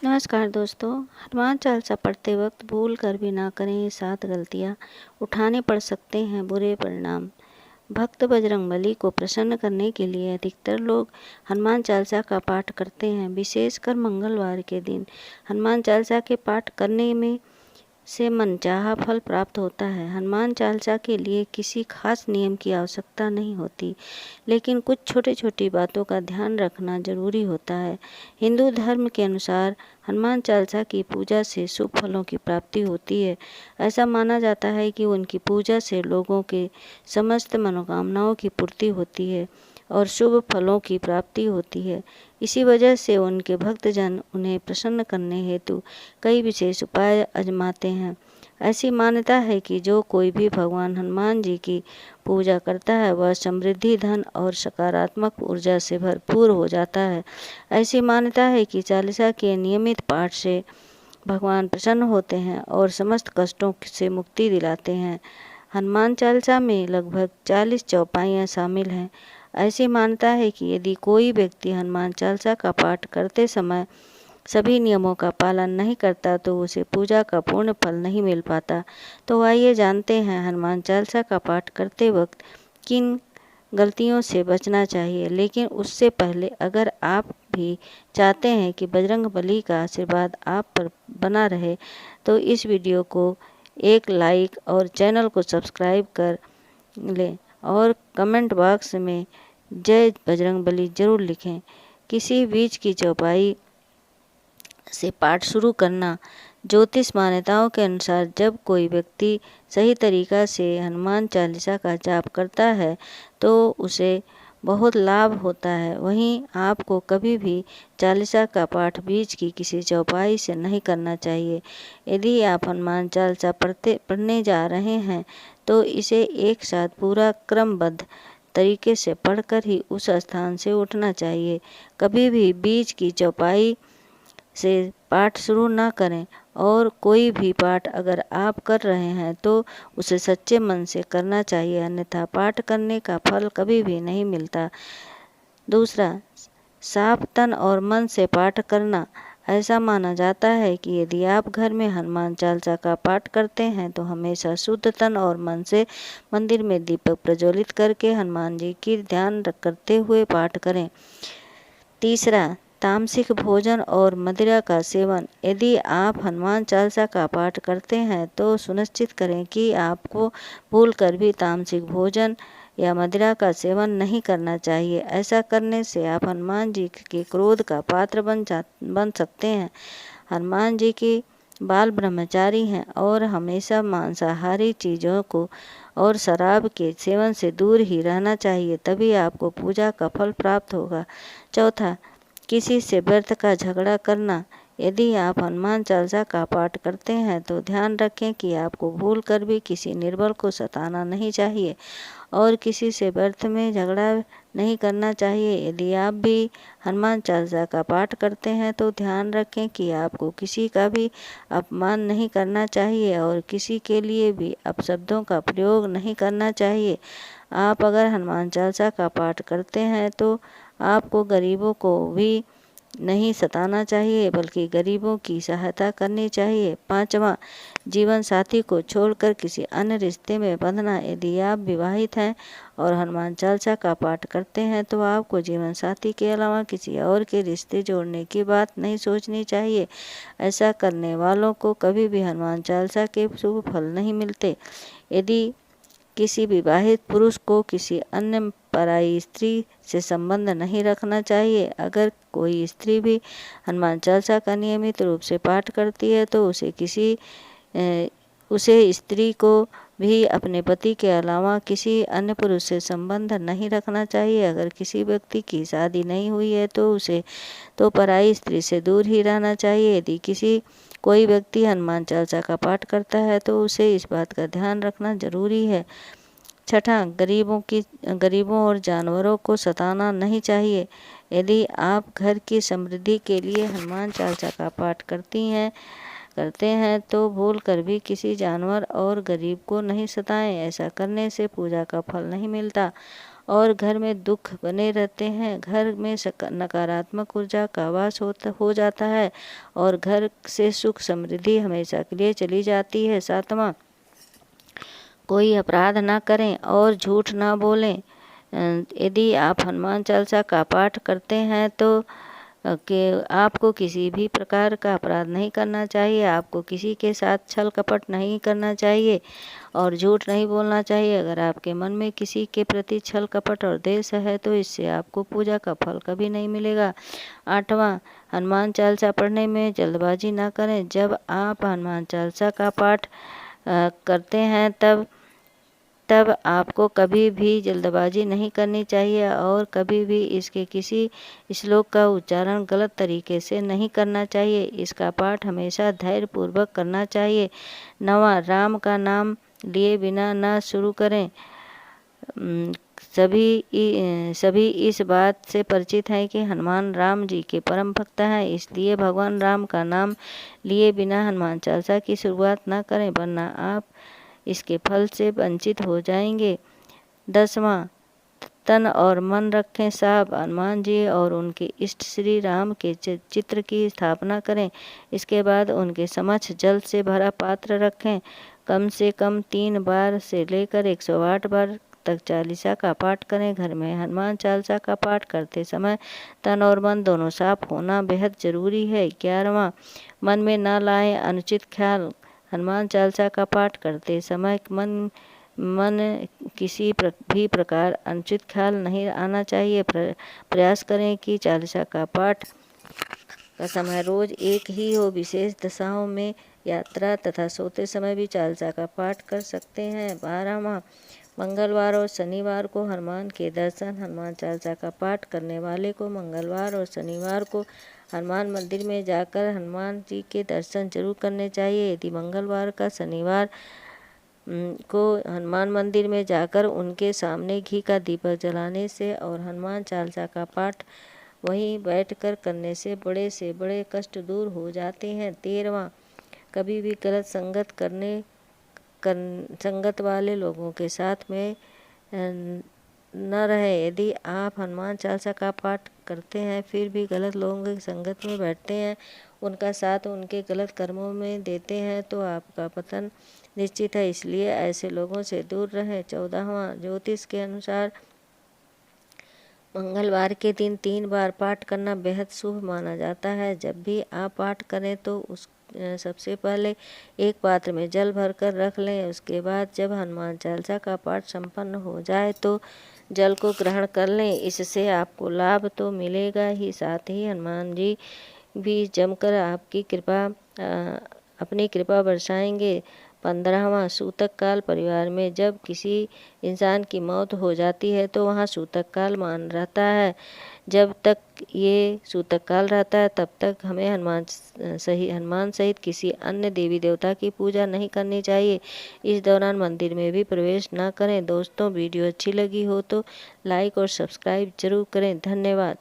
नमस्कार दोस्तों। हनुमान चालीसा पढ़ते वक्त भूल कर भी ना करें ये 7 गलतियाँ, उठाने पड़ सकते हैं बुरे परिणाम। भक्त बजरंगबली को प्रसन्न करने के लिए अधिकतर लोग हनुमान चालीसा का पाठ करते हैं। विशेषकर मंगलवार के दिन हनुमान चालीसा के पाठ करने में से मनचाहा फल प्राप्त होता है। हनुमान चालीसा के लिए किसी खास नियम की आवश्यकता नहीं होती, लेकिन कुछ छोटी छोटी बातों का ध्यान रखना जरूरी होता है। हिंदू धर्म के अनुसार हनुमान चालीसा की पूजा से शुभ फलों की प्राप्ति होती है। ऐसा माना जाता है कि उनकी पूजा से लोगों के समस्त मनोकामनाओं की पूर्ति होती है और शुभ फलों की प्राप्ति होती है। इसी वजह से उनके भक्तजन उन्हें प्रसन्न करने हेतु कई विशेष उपाय आजमाते हैं। ऐसी मान्यता है कि जो कोई भी भगवान हनुमान जी की पूजा करता है वह समृद्धि, धन और सकारात्मक ऊर्जा से भरपूर हो जाता है। ऐसी मान्यता है कि चालीसा के नियमित पाठ से भगवान प्रसन्न होते हैं और समस्त कष्टों से मुक्ति दिलाते हैं। हनुमान चालीसा में लगभग 40 चौपाइयाँ शामिल हैं। ऐसी मान्यता है कि यदि कोई व्यक्ति हनुमान चालीसा का पाठ करते समय सभी नियमों का पालन नहीं करता तो उसे पूजा का पूर्ण फल नहीं मिल पाता। तो आइए जानते हैं हनुमान चालीसा का पाठ करते वक्त किन गलतियों से बचना चाहिए। लेकिन उससे पहले अगर आप भी चाहते हैं कि बजरंगबली का आशीर्वाद आप पर बना रहे तो इस वीडियो को एक लाइक और चैनल को सब्सक्राइब कर लें और कमेंट बॉक्स में जय बजरंगबली जरूर लिखें। किसी बीच की चौपाई से पाठ शुरू करना। ज्योतिष मान्यताओं के अनुसार जब कोई व्यक्ति सही तरीका से हनुमान चालीसा का जाप करता है तो उसे बहुत लाभ होता है। वहीं आपको कभी भी चालीसा का पाठ बीच की किसी चौपाई से नहीं करना चाहिए। यदि आप हनुमान चालीसा पढ़ने जा रहे हैं तो इसे एक साथ पूरा क्रमबद्ध तरीके से पढ़कर ही उस स्थान से उठना चाहिए। कभी भी बीच की चौपाई से पाठ शुरू ना करें और कोई भी पाठ अगर आप कर रहे हैं तो उसे सच्चे मन से करना चाहिए, अन्यथा पाठ करने का फल कभी भी नहीं मिलता। दूसरा, साफ तन और मन से पाठ करना। ऐसा माना जाता है कि यदि आप घर में हनुमान चालीसा का पाठ करते हैं तो हमेशा शुद्ध तन और मन से मंदिर में दीपक प्रज्वलित करके हनुमान जी की ध्यान करते हुए पाठ करें। तीसरा, तामसिक भोजन और मदिरा का सेवन। यदि आप हनुमान चालीसा का पाठ करते हैं तो सुनिश्चित करें कि आपको भूलकर भी तामसिक भोजन या मदिरा का सेवन नहीं करना चाहिए। ऐसा करने से आप हनुमान जी के क्रोध का पात्र बन सकते हैं। हनुमान जी की बाल ब्रह्मचारी हैं और हमेशा मांसाहारी चीज़ों को और शराब के सेवन से दूर ही रहना चाहिए, तभी आपको पूजा का फल प्राप्त होगा। चौथा, किसी से व्यर्थ का झगड़ा करना। यदि आप हनुमान चालीसा का पाठ करते हैं तो ध्यान रखें कि आपको भूल कर भी किसी निर्बल को सताना नहीं चाहिए और किसी से व्यर्थ में झगड़ा नहीं करना चाहिए। यदि आप भी हनुमान चालीसा का पाठ करते हैं तो ध्यान रखें कि आपको किसी का भी अपमान नहीं करना चाहिए और किसी के लिए भी अपशब्दों का प्रयोग नहीं करना चाहिए। आप अगर हनुमान चालीसा का पाठ करते हैं तो आपको गरीबों को भी नहीं सताना चाहिए बल्कि गरीबों की सहायता करनी चाहिए। पांचवा, जीवन साथी को छोड़कर किसी अन्य रिश्ते में बंधना। यदि आप विवाहित हैं और हनुमान चालीसा का पाठ करते हैं तो आपको जीवन साथी के अलावा किसी और के रिश्ते जोड़ने की बात नहीं सोचनी चाहिए। ऐसा करने वालों को कभी भी हनुमान चालीसा के शुभ फल नहीं मिलते। यदि किसी विवाहित पुरुष को किसी अन्य पराई स्त्री से संबंध नहीं रखना चाहिए। अगर कोई स्त्री भी हनुमान चालीसा का नियमित रूप से पाठ करती है तो उसे स्त्री को भी अपने पति के अलावा किसी अन्य पुरुष से संबंध नहीं रखना चाहिए। अगर किसी व्यक्ति की शादी नहीं हुई है तो उसे तो पराई स्त्री से दूर ही रहना चाहिए। यदि कोई व्यक्ति हनुमान चालीसा का पाठ करता है तो उसे इस बात का ध्यान रखना जरूरी है। छठा, गरीबों और जानवरों को सताना नहीं चाहिए। यदि आप घर की समृद्धि के लिए हनुमान चालीसा का पाठ करते हैं तो भूल कर भी किसी जानवर और गरीब को नहीं सताएं। ऐसा करने से पूजा का फल नहीं मिलता और घर में दुख बने रहते हैं। घर में नकारात्मक ऊर्जा का वास हो जाता है और घर से सुख समृद्धि हमेशा के लिए चली जाती है। 7वां, कोई अपराध ना करें और झूठ ना बोलें। यदि आप हनुमान चालीसा का पाठ करते हैं तो कि आपको किसी भी प्रकार का अपराध नहीं करना चाहिए, आपको किसी के साथ छल कपट नहीं करना चाहिए और झूठ नहीं बोलना चाहिए। अगर आपके मन में किसी के प्रति छल कपट और द्वेष है तो इससे आपको पूजा का फल कभी नहीं मिलेगा। 8वां, हनुमान चालीसा पढ़ने में जल्दबाजी ना करें। जब आप हनुमान चालीसा का पाठ करते हैं तब आपको कभी भी जल्दबाजी नहीं करनी चाहिए और कभी भी इसके किसी श्लोक का उच्चारण गलत तरीके से नहीं करना चाहिए। इसका पाठ हमेशा धैर्यपूर्वक करना चाहिए। 9वां, राम का नाम लिए बिना ना शुरू करें। सभी इस बात से परिचित हैं कि हनुमान राम जी के परम भक्त हैं, इसलिए भगवान राम का नाम लिए बिना हनुमान चालीसा की शुरुआत न करें, वरना आप इसके फल से वंचित हो जाएंगे। 10वां, तन और मन रखें साफ। हनुमान जी और उनके इष्ट श्री राम के चित्र की स्थापना करें। इसके बाद उनके समक्ष जल से भरा पात्र रखें। कम से कम 3 बार से लेकर 108 बार तक चालीसा का पाठ करें। घर में हनुमान चालीसा का पाठ करते समय तन और मन दोनों साफ होना बेहद जरूरी है। 11वां, मन में न लाएं अनुचित ख्याल। हनुमान चालीसा का पाठ करते समय मन किसी भी प्रकार अनुचित ख्याल नहीं आना चाहिए। प्रयास करें कि चालीसा का पाठ का समय रोज एक ही हो। विशेष दशाओं में यात्रा तथा सोते समय भी चालीसा का पाठ कर सकते हैं। 12वां, मंगलवार और शनिवार को हनुमान के दर्शन। हनुमान चालीसा का पाठ करने वाले को मंगलवार और शनिवार को हनुमान मंदिर में जाकर हनुमान जी के दर्शन जरूर करने चाहिए। यदि मंगलवार का शनिवार को हनुमान मंदिर में जाकर उनके सामने घी का दीपक जलाने से और हनुमान चालीसा का पाठ वहीं बैठकर करने से बड़े कष्ट दूर हो जाते हैं। 13वां, कभी भी गलत संगत वाले लोगों के साथ में न रहे। यदि आप हनुमान चालीसा का पाठ करते हैं फिर भी गलत लोगों की संगत में बैठते हैं, उनका साथ उनके गलत कर्मों में देते हैं तो आपका पतन निश्चित है, इसलिए ऐसे लोगों से दूर रहें। 14वां, ज्योतिष के अनुसार मंगलवार के दिन 3 बार पाठ करना बेहद शुभ माना जाता है। जब भी आप पाठ करें तो सबसे पहले एक पात्र में जल भरकर रख लें। उसके बाद जब हनुमान चालीसा का पाठ संपन्न हो जाए तो जल को ग्रहण कर लें। इससे आपको लाभ तो मिलेगा ही, साथ ही हनुमान जी भी जमकर आपकी अपनी कृपा बरसाएंगे। 15वां, सूतक काल। परिवार में जब किसी इंसान की मौत हो जाती है तो वहाँ सूतक काल मान रहता है। जब तक ये सूतक काल रहता है तब तक हमें हनुमान सहित किसी अन्य देवी देवता की पूजा नहीं करनी चाहिए। इस दौरान मंदिर में भी प्रवेश न करें। दोस्तों, वीडियो अच्छी लगी हो तो लाइक और सब्सक्राइब जरूर करें। धन्यवाद।